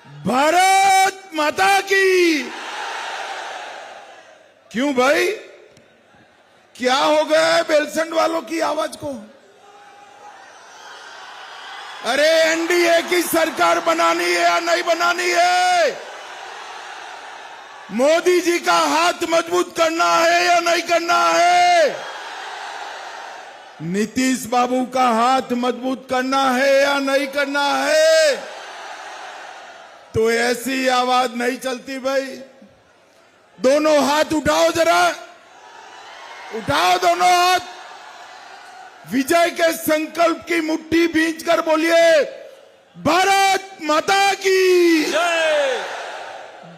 भारत माता की। क्यों भाई, क्या हो गया है बेलसंड वालों की आवाज को? अरे एनडीए की सरकार बनानी है या नहीं बनानी है? मोदी जी का हाथ मजबूत करना है या नहीं करना है? नीतीश बाबू का हाथ मजबूत करना है या नहीं करना है? तो ऐसी आवाज नहीं चलती भाई। दोनों हाथ उठाओ, जरा उठाओ दोनों हाथ। विजय के संकल्प की मुट्ठी भींच कर बोलिए, भारत माता की जय।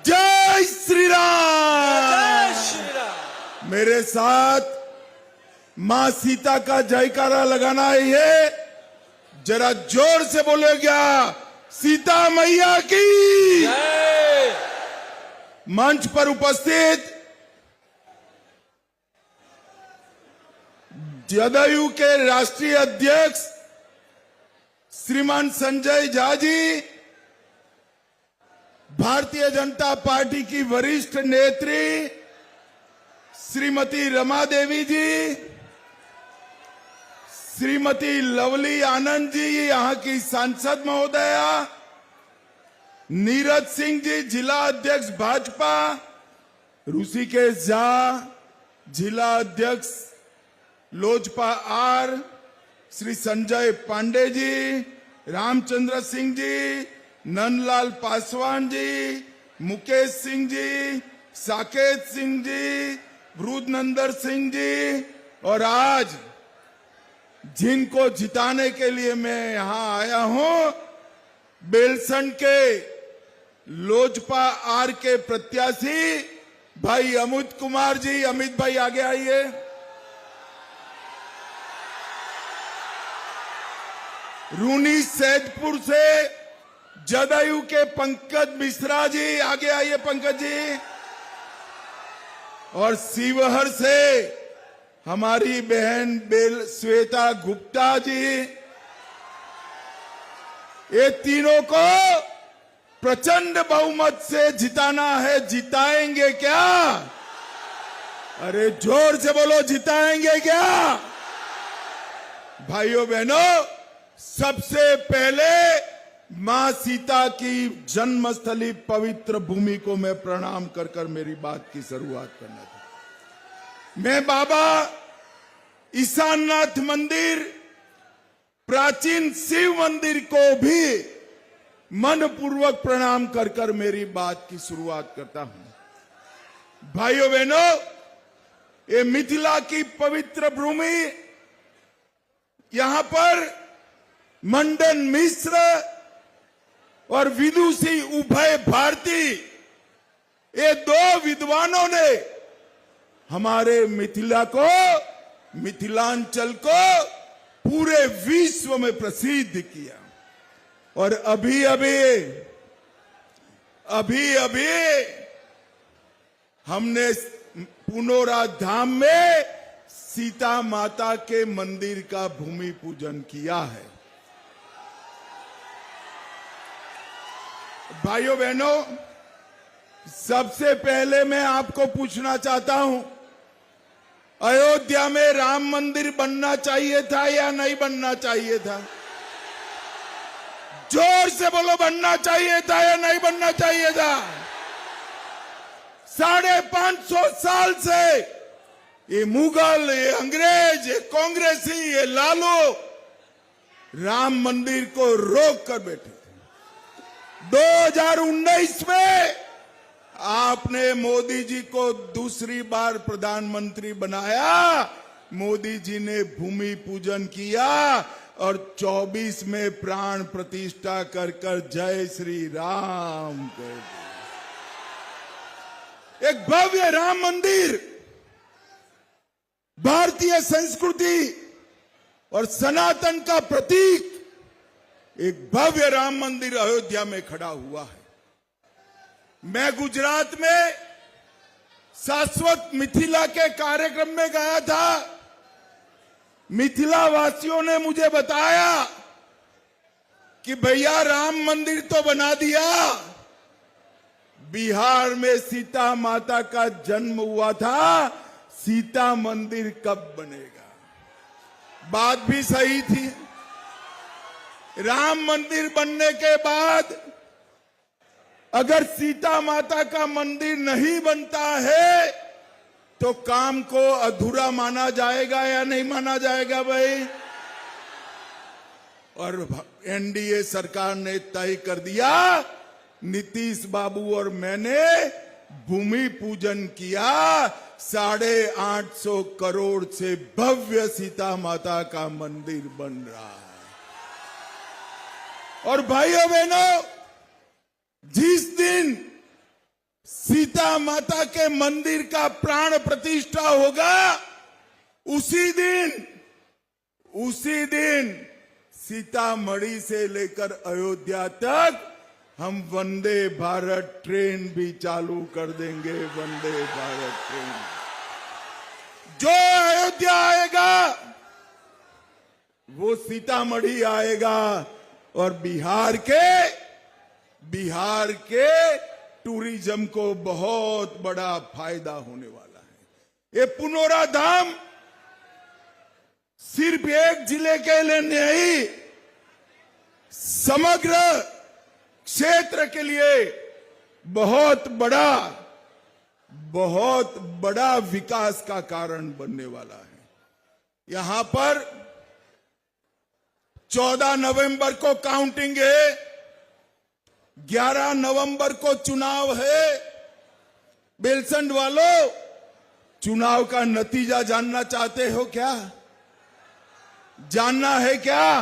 जय श्री राम। जय श्री राम। मेरे साथ मां सीता का जयकारा लगाना है। जरा जोर से बोले क्या? सीता मैया की जय। मंच पर उपस्थित जदयू के राष्ट्रीय अध्यक्ष श्रीमान संजय झा जी, भारतीय जनता पार्टी की वरिष्ठ नेत्री श्रीमती रमा देवी जी, श्रीमती लवली आनंद जी, यहाँ की सांसद महोदया, नीरज सिंह जी जिला अध्यक्ष भाजपा, ऋषिकेश झा जिला अध्यक्ष लोजपा आर, श्री संजय पांडे जी, रामचंद्र सिंह जी, नंदलाल पासवान जी, मुकेश सिंह जी, साकेत सिंह जी, वृद्धनंदर सिंह जी, और आज जिनको जिताने के लिए मैं यहां आया हूं, बेलसंड के लोजपा आर के प्रत्याशी भाई अमित कुमार जी। अमित भाई आगे आइए। रूनी सैदपुर से जदयू के पंकज मिश्रा जी, आगे आइए पंकज जी। और शिवहर से हमारी बहन श्वेता गुप्ता जी। ये तीनों को प्रचंड बहुमत से जिताना है। जिताएंगे क्या? अरे जोर से बोलो, जिताएंगे क्या? भाइयों बहनों, सबसे पहले मां सीता की जन्मस्थली पवित्र भूमि को मैं प्रणाम कर कर मेरी बात की शुरुआत करना था। मैं बाबा ईशाननाथ मंदिर, प्राचीन शिव मंदिर को भी मनपूर्वक प्रणाम कर कर मेरी बात की शुरुआत करता हूं। भाइयों बहनों, ये मिथिला की पवित्र भूमि, यहां पर मंडन मिश्र और विदुषी उभय भारती, ये दो विद्वानों ने हमारे मिथिला को, मिथिलांचल को पूरे विश्व में प्रसिद्ध किया। और अभी अभी हमने पुनौरा धाम में सीता माता के मंदिर का भूमि पूजन किया है। भाइयों बहनों, सबसे पहले मैं आपको पूछना चाहता हूं, अयोध्या में राम मंदिर बनना चाहिए था या नहीं बनना चाहिए था? जोर से बोलो, बनना चाहिए था या नहीं बनना चाहिए था? 550 साल से ये मुगल, ये अंग्रेज, ये कांग्रेसी, ये लालू राम मंदिर को रोक कर बैठे थे। 2019 में आपने मोदी जी को दूसरी बार प्रधानमंत्री बनाया। मोदी जी ने भूमि पूजन किया और 24 में प्राण प्रतिष्ठा कर कर जय श्री राम कर दिया। एक भव्य राम मंदिर, भारतीय संस्कृति और सनातन का प्रतीक, एक भव्य राम मंदिर अयोध्या में खड़ा हुआ है। मैं गुजरात में शाश्वत मिथिला के कार्यक्रम में गया था। मिथिला वासियों ने मुझे बताया कि भैया राम मंदिर तो बना दिया, बिहार में सीता माता का जन्म हुआ था, सीता मंदिर कब बनेगा? बात भी सही थी। राम मंदिर बनने के बाद अगर सीता माता का मंदिर नहीं बनता है तो काम को अधूरा माना जाएगा या नहीं माना जाएगा भाई? और एनडीए सरकार ने तय कर दिया, नीतीश बाबू और मैंने भूमि पूजन किया, 850 करोड़ से भव्य सीता माता का मंदिर बन रहा है। और भाइयों बहनों, जिस दिन सीता माता के मंदिर का प्राण प्रतिष्ठा होगा, उसी दिन सीतामढ़ी से लेकर अयोध्या तक हम वंदे भारत ट्रेन भी चालू कर देंगे। वंदे भारत ट्रेन जो अयोध्या आएगा वो सीतामढ़ी आएगा और बिहार के टूरिज्म को बहुत बड़ा फायदा होने वाला है। ये पुनौरा धाम सिर्फ एक जिले के लिए नहीं, समग्र क्षेत्र के लिए बहुत बड़ा विकास का कारण बनने वाला है। यहां पर 14 नवंबर को काउंटिंग है, 11 नवंबर को चुनाव है। बेलसंड वालों, चुनाव का नतीजा जानना चाहते हो क्या? जानना है क्या?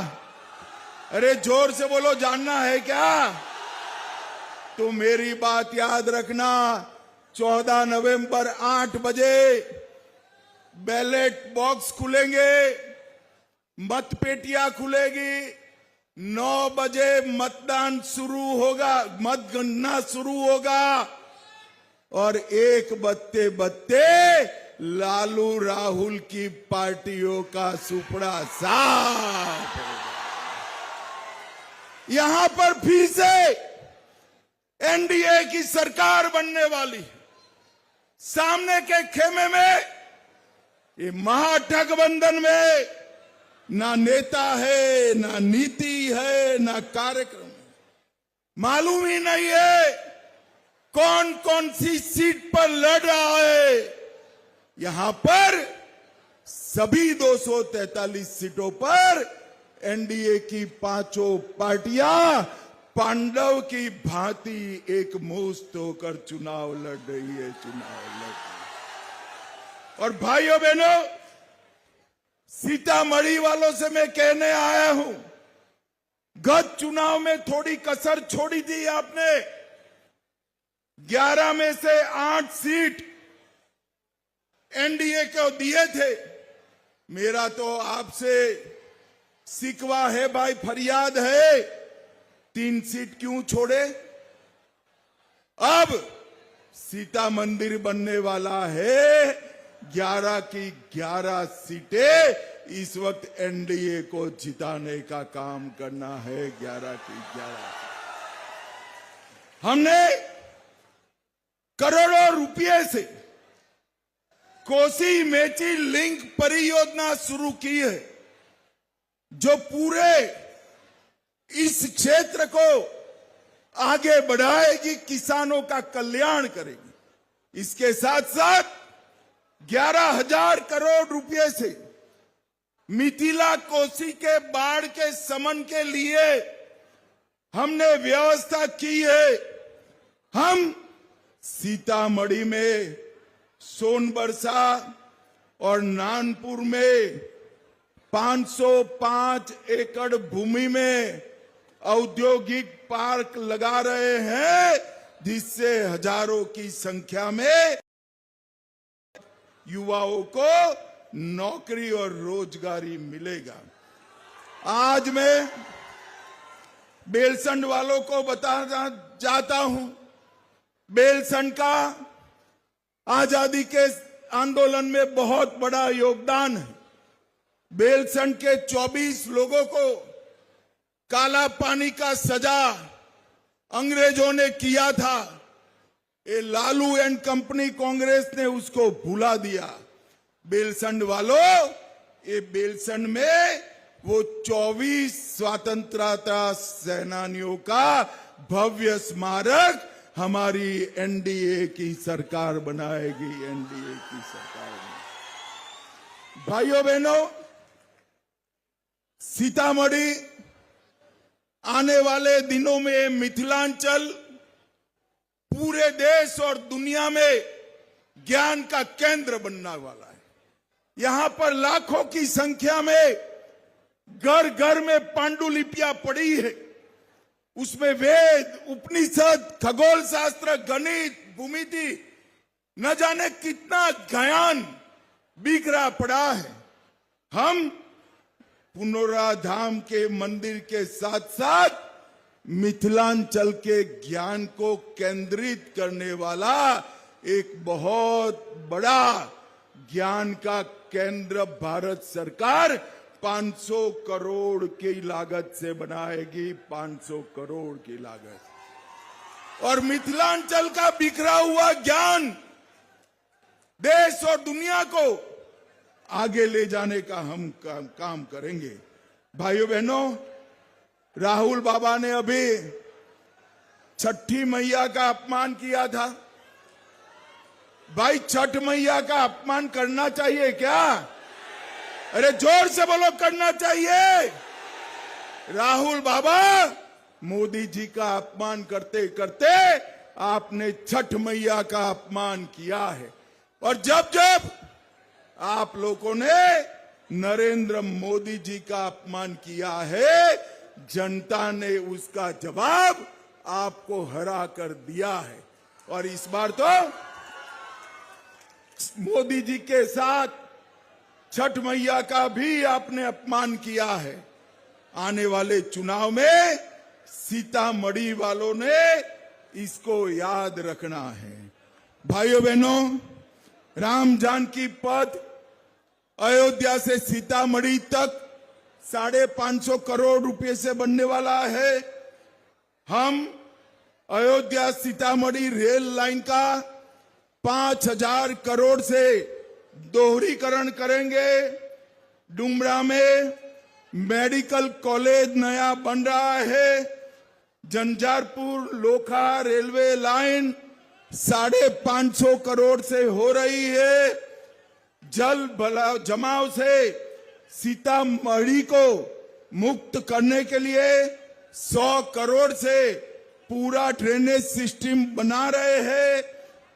अरे जोर से बोलो, जानना है क्या? तो मेरी बात याद रखना, 14 नवंबर 8 बजे बैलेट बॉक्स खुलेंगे, मतपेटियां खुलेगी, 9 बजे मतदान शुरू होगा, मतगणना शुरू होगा और 1 बजते लालू राहुल की पार्टियों का सुपड़ा साफ होगा। यहां पर फिर से एनडीए की सरकार बनने वाली है। सामने के खेमे में, ये महागठबंधन में ना नेता है, ना नीति है, ना कार्यक्रम है। मालूम ही नहीं है कौन कौन सी सीट पर लड़ रहा है। यहां पर सभी 243 सीटों पर एनडीए की 5 पार्टियां पांडव की भांति एक मुश्त होकर चुनाव लड़ रही है। और भाइयों बहनों, सीतामढ़ी वालों से मैं कहने आया हूं, गत चुनाव में थोड़ी कसर छोड़ी थी आपने। 11 में से 8 सीट एनडीए को दिए थे। मेरा तो आपसे शिकवा है भाई, फरियाद है, 3 सीट क्यों छोड़े? अब सीता मंदिर बनने वाला है, 11 की 11 सीटें इस वक्त एनडीए को जिताने का काम करना है। 11 की 11 हमने करोड़ों रुपए से कोसी मेची लिंक परियोजना शुरू की है, जो पूरे इस क्षेत्र को आगे बढ़ाएगी, किसानों का कल्याण करेगी। इसके साथ साथ 11,000 करोड़ रुपए से मिथिला कोसी के बाढ़ के शमन के लिए हमने व्यवस्था की है। हम सीतामढ़ी में, सोनबरसा और नानपुर में 505 एकड़ भूमि में औद्योगिक पार्क लगा रहे हैं, जिससे हजारों की संख्या में युवाओं को नौकरी और रोजगारी मिलेगा। आज मैं बेलसंड वालों को बताना चाहता हूं, बेलसंड का आजादी के आंदोलन में बहुत बड़ा योगदान है। बेलसंड के 24 लोगों को काला पानी का सजा अंग्रेजों ने किया था। ये लालू एंड कंपनी कांग्रेस ने उसको भुला दिया। बेलसंड वालों, ये बेलसंड में वो 24 स्वतंत्रता सेनानियों का भव्य स्मारक हमारी एनडीए की सरकार बनाएगी। एनडीए की सरकार भाइयों बहनों, सीतामढ़ी आने वाले दिनों में मिथिलांचल पूरे देश और दुनिया में ज्ञान का केंद्र बनने वाला है। यहां पर लाखों की संख्या में घर घर में पांडुलिपियां पड़ी है। उसमें वेद, उपनिषद, खगोल शास्त्र, गणित, भूमिति, न जाने कितना ज्ञान बिखरा पड़ा है। हम पुनौराधाम के मंदिर के साथ साथ मिथिलांचल के ज्ञान को केंद्रित करने वाला एक बहुत बड़ा ज्ञान का केंद्र भारत सरकार 500 करोड़ की लागत से बनाएगी। 500 करोड़ की लागत। और मिथिलांचल का बिखरा हुआ ज्ञान देश और दुनिया को आगे ले जाने का हम काम करेंगे। भाइयों बहनों, राहुल बाबा ने अभी छठी मैया का अपमान किया था। भाई, छठ मैया का अपमान करना चाहिए क्या? अरे जोर से बोलो, करना चाहिए। राहुल बाबा, मोदी जी का अपमान करते करते आपने छठ मैया का अपमान किया है। और जब जब आप लोगों ने नरेंद्र मोदी जी का अपमान किया है, जनता ने उसका जवाब आपको हरा कर दिया है। और इस बार तो मोदी जी के साथ छठ मैया का भी आपने अपमान किया है। आने वाले चुनाव में सीतामढ़ी वालों ने इसको याद रखना है। भाइयों बहनों, राम जानकी पथ अयोध्या से सीतामढ़ी तक 550 करोड़ रुपए से बनने वाला है। हम अयोध्या सीतामढ़ी रेल लाइन का 5000 करोड़ से दोहरीकरण करेंगे। डुमरा में मेडिकल कॉलेज नया बन रहा है। झंझारपुर लोखा रेलवे लाइन 550 करोड़ से हो रही है। जल जमाव से सीतामढ़ी को मुक्त करने के लिए 100 करोड़ से पूरा ड्रेनेज सिस्टम बना रहे हैं।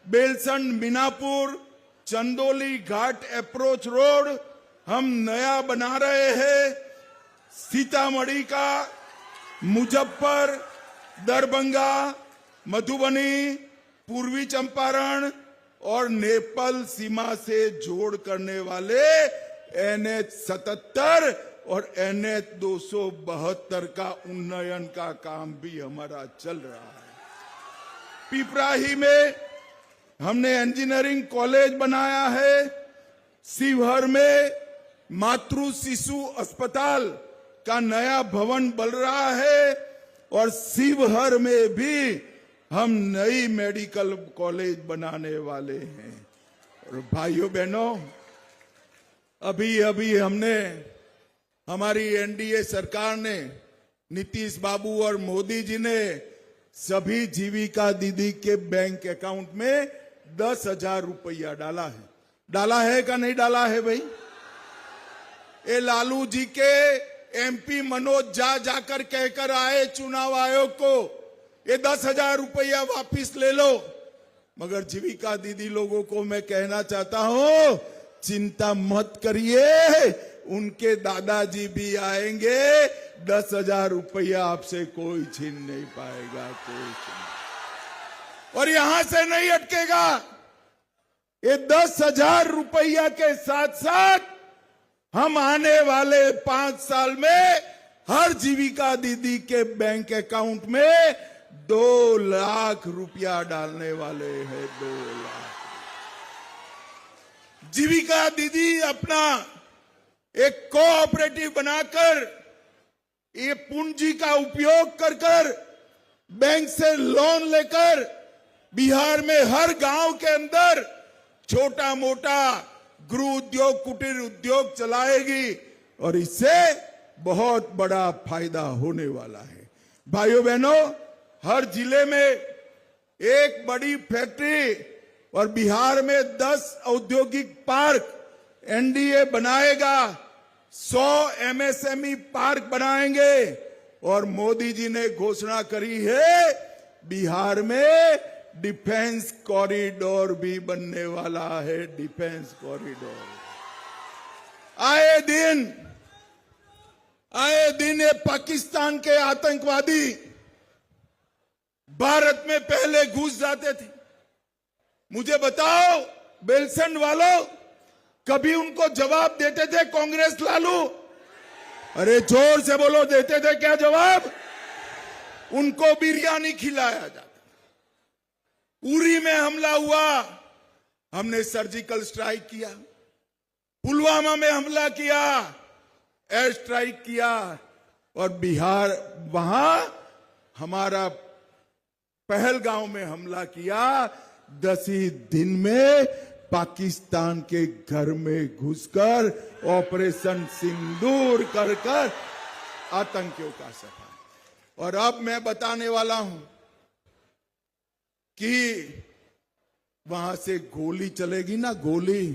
बेलसंड मीनापुर चंदोली घाट अप्रोच रोड हम नया बना रहे हैं। सीतामढ़ी का मुजफ्फर, दरभंगा, मधुबनी, पूर्वी चंपारण और नेपाल सीमा से जोड़ करने वाले NH 77 और NH 272 का उन्नयन का काम भी हमारा चल रहा है। पिपराही में हमने इंजीनियरिंग कॉलेज बनाया है। शिवहर में मातृ शिशु अस्पताल का नया भवन बन रहा है। और शिवहर में भी हम नई मेडिकल कॉलेज बनाने वाले हैं। और भाइयों बहनों, अभी हमने हमारी एनडीए सरकार ने, नीतीश बाबू और मोदी जी ने सभी जीविका दीदी के बैंक अकाउंट में 10,000 रुपया डाला है का नहीं डाला है भाई? ये लालू जी के एमपी मनोज जाकर कहकर आए चुनाव आयोग को, ये 10,000 रुपया वापिस ले लो। मगर जीविका दीदी लोगों को मैं कहना चाहता हूं, चिंता मत करिए, उनके दादाजी भी आएंगे। 10,000 रुपया आपसे कोई छीन नहीं पाएगा, कोई छीन। और यहां से नहीं अटकेगा। ये 10,000 रुपया के साथ साथ हम आने वाले 5 साल में हर जीविका दीदी के बैंक अकाउंट में 2 लाख रुपया डालने वाले हैं। 2 लाख। जीविका दीदी अपना एक कोऑपरेटिव बनाकर ये पूंजी का उपयोग कर बैंक से लोन लेकर बिहार में हर गांव के अंदर छोटा मोटा गृह उद्योग, कुटीर उद्योग चलाएगी और इससे बहुत बड़ा फायदा होने वाला है। भाइयों बहनों, हर जिले में एक बड़ी फैक्ट्री और बिहार में 10 औद्योगिक पार्क एनडीए बनाएगा, 100 एमएसएमई पार्क बनाएंगे और मोदी जी ने घोषणा करी है बिहार में डिफेंस कॉरिडोर भी बनने वाला है। डिफेंस कॉरिडोर आए दिन ये पाकिस्तान के आतंकवादी भारत में पहले घुस जाते थे। मुझे बताओ बेलसंड वालों, कभी उनको जवाब देते थे कांग्रेस लालू? अरे जोर से बोलो, देते थे क्या जवाब? उनको बिरयानी खिलाया जाता। उरी में हमला हुआ, हमने सर्जिकल स्ट्राइक किया। पुलवामा में हमला किया, एयर स्ट्राइक किया और बिहार वहां हमारा पहलगांव में हमला किया। 10 ही दिन में पाकिस्तान के घर में घुसकर ऑपरेशन सिंदूर कर आतंकियों का सफाया। और अब मैं बताने वाला हूं कि वहां से गोली चलेगी ना, गोली,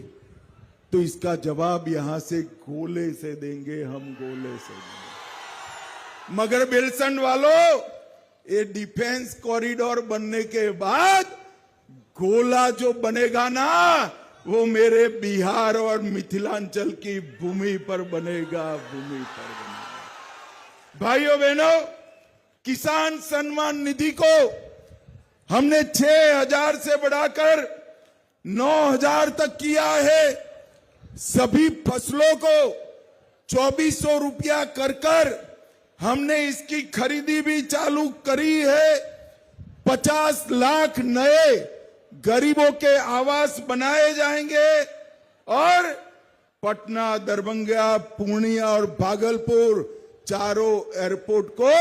तो इसका जवाब यहां से गोले से देंगे, हम गोले से देंगे। मगर बेलसंड वालों, ये डिफेंस कॉरिडोर बनने के बाद गोला जो बनेगा ना, वो मेरे बिहार और मिथिलांचल की भूमि पर बनेगा, भूमि पर बनेगा। भाइयों बहनों, किसान सम्मान निधि को हमने 6,000 से बढ़ाकर 9,000 तक किया है। सभी फसलों को 2,400 रुपया कर हमने इसकी खरीदी भी चालू करी है। 50 लाख नए गरीबों के आवास बनाए जाएंगे और पटना, दरभंगा, पूर्णिया और भागलपुर चारों एयरपोर्ट को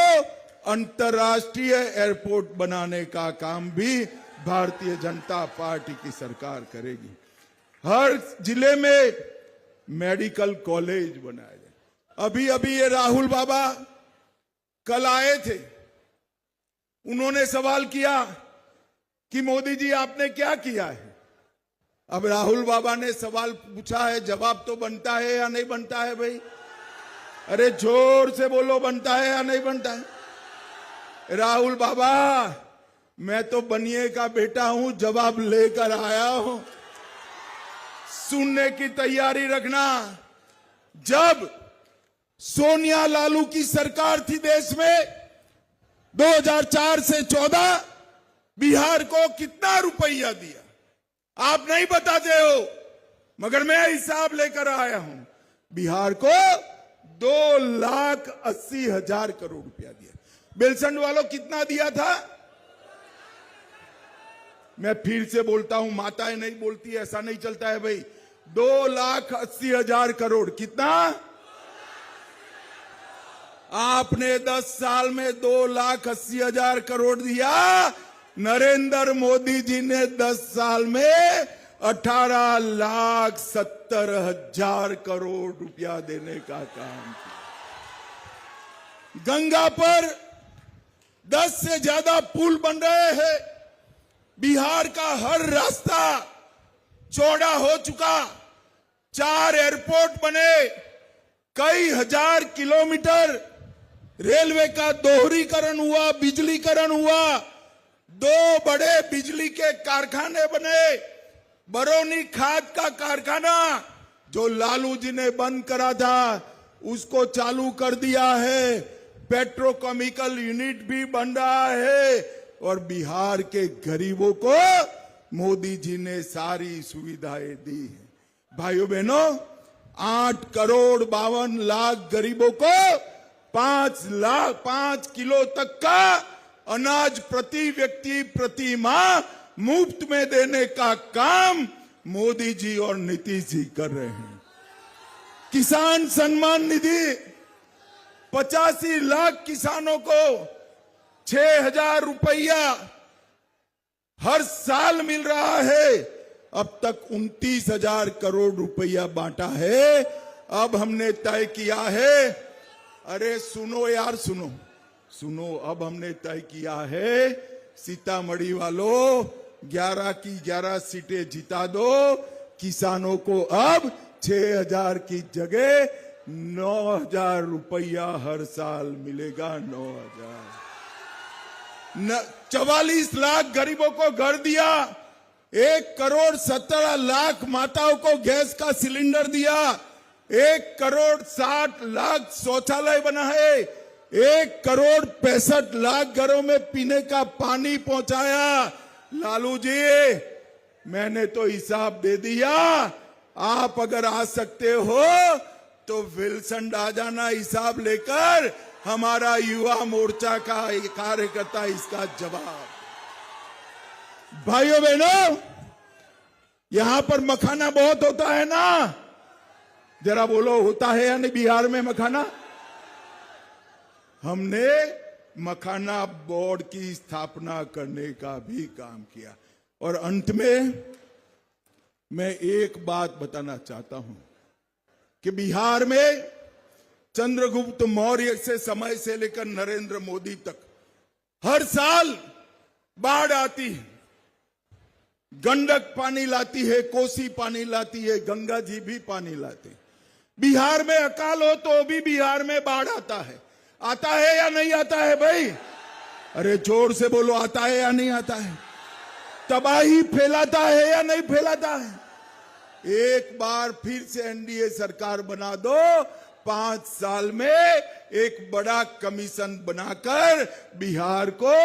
अंतर्राष्ट्रीय एयरपोर्ट बनाने का काम भी भारतीय जनता पार्टी की सरकार करेगी। हर जिले में मेडिकल कॉलेज बनाया जाए। अभी ये राहुल बाबा कल आए थे, उन्होंने सवाल किया कि मोदी जी आपने क्या किया है। अब राहुल बाबा ने सवाल पूछा है, जवाब तो बनता है या नहीं बनता है भाई? अरे जोर से बोलो, बनता है या नहीं बनता है? राहुल बाबा, मैं तो बनिए का बेटा हूं, जवाब लेकर आया हूं, सुनने की तैयारी रखना। जब सोनिया लालू की सरकार थी देश में, 2004 से 14 बिहार को कितना रुपया दिया आप नहीं बताते हो, मगर मैं हिसाब लेकर आया हूं। बिहार को 2,80,000 करोड़ रुपया दिया। बेलसंड वालों कितना दिया था? मैं फिर से बोलता हूं, माताएं नहीं बोलती, ऐसा नहीं चलता है भाई। 2,80,000 करोड़। कितना? आपने 10 साल में 2,80,000 करोड़ दिया। नरेंद्र मोदी जी ने 10 साल में 18,70,000 करोड़ रुपया देने का काम किया। गंगा पर 10 से ज्यादा पुल बन रहे हैं। बिहार का हर रास्ता चौड़ा हो चुका। 4 एयरपोर्ट बने, कई हजार किलोमीटर रेलवे का दोहरीकरण हुआ, बिजलीकरण हुआ। 2 बड़े बिजली के कारखाने बने। बरौनी खाद का कारखाना जो लालू जी ने बंद करा था, उसको चालू कर दिया है। पेट्रोकेमिकल यूनिट भी बन रहा है और बिहार के गरीबों को मोदी जी ने सारी सुविधाएं दी है। भाइयों बहनों, 8,52,00,000 गरीबों को 5 किलो तक का अनाज प्रति व्यक्ति प्रति माह मुफ्त में देने का काम मोदी जी और नीतीश जी कर रहे हैं। किसान सम्मान निधि 85 लाख किसानों को 6,000 रुपया हर साल मिल रहा है। अब तक 29,000 करोड़ रुपया बांटा है। अब हमने तय किया है, अरे सुनो यार सुनो सुनो, अब हमने तय किया है, सीतामढ़ी वालों 11 की 11 सीटें जिता दो। किसानों को अब 6,000 की जगह 9,000 रुपया हर साल मिलेगा। 9,000। 44 लाख गरीबों को घर दिया। 1,17,00,000 माताओं को गैस का सिलेंडर दिया। 1,60,00,000 शौचालय बनाए। 1,65,00,000 घरों में पीने का पानी पहुंचाया। लालू जी, मैंने तो हिसाब दे दिया। आप अगर आ सकते हो तो विल्सन आ जाना हिसाब लेकर। हमारा युवा मोर्चा का कार्यकर्ता इसका जवाब। भाइयों बहनों, यहां पर मखाना बहुत होता है ना, जरा बोलो होता है या नहीं बिहार में मखाना? हमने मखाना बोर्ड की स्थापना करने का भी काम किया। और अंत में मैं एक बात बताना चाहता हूं कि बिहार में चंद्रगुप्त मौर्य से समय से लेकर नरेंद्र मोदी तक हर साल बाढ़ आती है। गंडक पानी लाती है, कोसी पानी लाती है, गंगा जी भी पानी लाते। बिहार में अकाल हो तो भी बिहार में बाढ़ आता है। आता है या नहीं आता है भाई? अरे जोर से बोलो, आता है या नहीं आता है? तबाही फैलाता है या नहीं फैलाता है? एक बार फिर से एनडीए सरकार बना दो। 5 साल में एक बड़ा कमीशन बनाकर बिहार को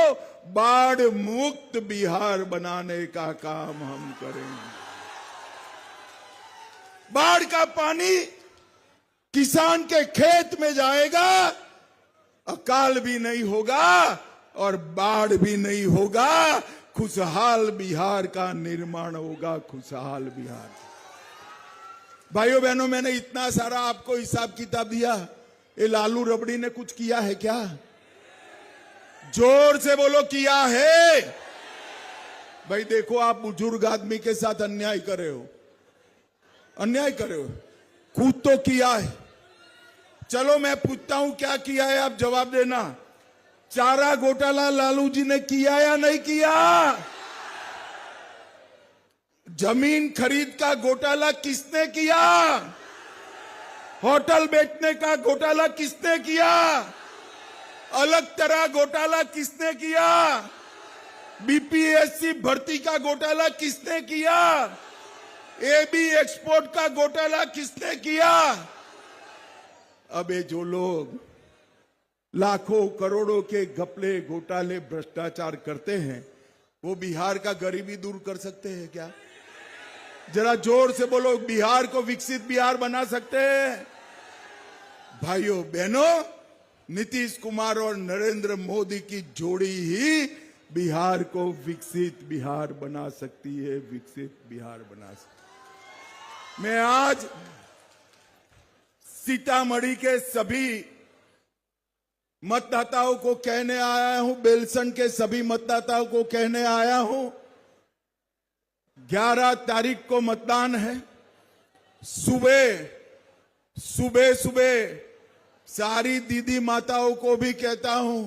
बाढ़ मुक्त बिहार बनाने का काम हम करेंगे। बाढ़ का पानी किसान के खेत में जाएगा, अकाल भी नहीं होगा और बाढ़ भी नहीं होगा। खुशहाल बिहार का निर्माण होगा। खुशहाल बिहार। भाइयों बहनों, मैंने इतना सारा आपको हिसाब किताब दिया। ये लालू रबड़ी ने कुछ किया है क्या? जोर से बोलो, किया है? भाई देखो, आप बुजुर्ग आदमी के साथ अन्याय कर रहे हो। अन्याय कर रहे हो। खुद तो किया है। चलो मैं पूछता हूं क्या किया है, आप जवाब देना। चारा घोटाला लालू जी ने किया या नहीं किया? जमीन खरीद का घोटाला किसने किया? होटल बेचने का घोटाला किसने किया? अलग तरह घोटाला किसने किया? बीपीएससी भर्ती का घोटाला किसने किया? एबी एक्सपोर्ट का घोटाला किसने किया? अबे जो लोग लाखों करोड़ों के घपले घोटाले भ्रष्टाचार करते हैं, वो बिहार का गरीबी दूर कर सकते हैं क्या? जरा जोर से बोलो, बिहार को विकसित बिहार बना सकते हैं? भाइयों बहनों, नीतीश कुमार और नरेंद्र मोदी की जोड़ी ही बिहार को विकसित बिहार बना सकती है। विकसित बिहार बना सकती। मैं आज सीतामढ़ी के सभी मतदाताओं को कहने आया हूं, बेलसन के सभी मतदाताओं को कहने आया हूं, 11 तारीख को मतदान है। सुबह सुबह सारी दीदी माताओं को भी कहता हूं,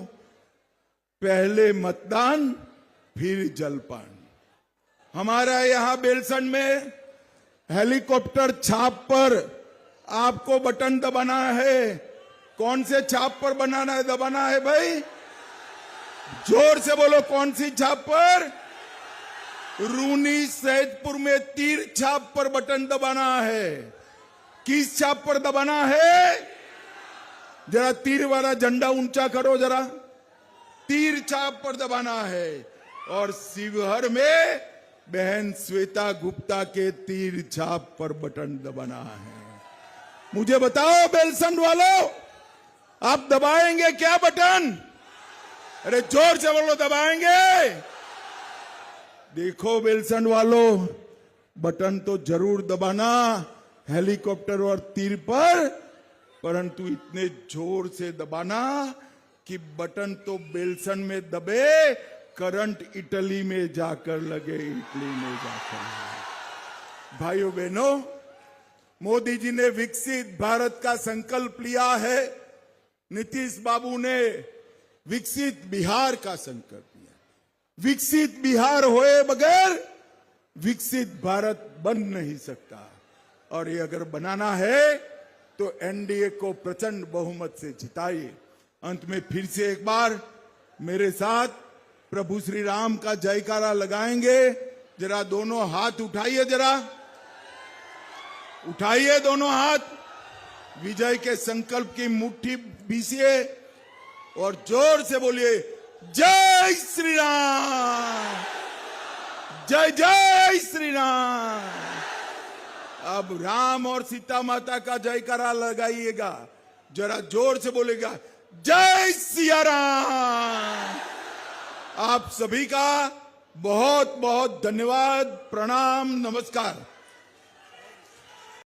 पहले मतदान फिर जलपान। हमारा यहां बेलसन में हेलीकॉप्टर छाप पर आपको बटन दबाना है। कौन से छाप पर दबाना है भाई? जोर से बोलो, कौन सी छाप पर? रूनी सैदपुर में तीर छाप पर बटन दबाना है। किस छाप पर दबाना है? जरा तीर वाला झंडा ऊंचा करो जरा। तीर छाप पर दबाना है। और शिवहर में बहन श्वेता गुप्ता के तीर छाप पर बटन दबाना है। मुझे बताओ बेलसन वालों, आप दबाएंगे क्या बटन? अरे जोर से बोलो, दबाएंगे? देखो बेलसन वालों, बटन तो जरूर दबाना हेलीकॉप्टर और तीर पर, परंतु इतने जोर से दबाना कि बटन तो बेलसन में दबे करंट इटली में जाकर लगे, इटली में जाकर लगे। भाइयों बहनों, मोदी जी ने विकसित भारत का संकल्प लिया है, नीतीश बाबू ने विकसित बिहार का संकल्प लिया। विकसित बिहार होए बगैर विकसित भारत बन नहीं सकता, और ये अगर बनाना है तो एनडीए को प्रचंड बहुमत से जिताइए। अंत में फिर से एक बार मेरे साथ प्रभु श्री राम का जयकारा लगाएंगे। जरा दोनों हाथ उठाइए, जरा उठाइए दोनों हाथ, विजय के संकल्प की मुट्ठी बीसिए और जोर से बोलिए, जय श्री राम, जय जय श्री राम। अब राम और सीता माता का जयकारा लगाइएगा, जरा जोर से बोलेगा, जय सिया राम। आप सभी का बहुत बहुत धन्यवाद, प्रणाम, नमस्कार।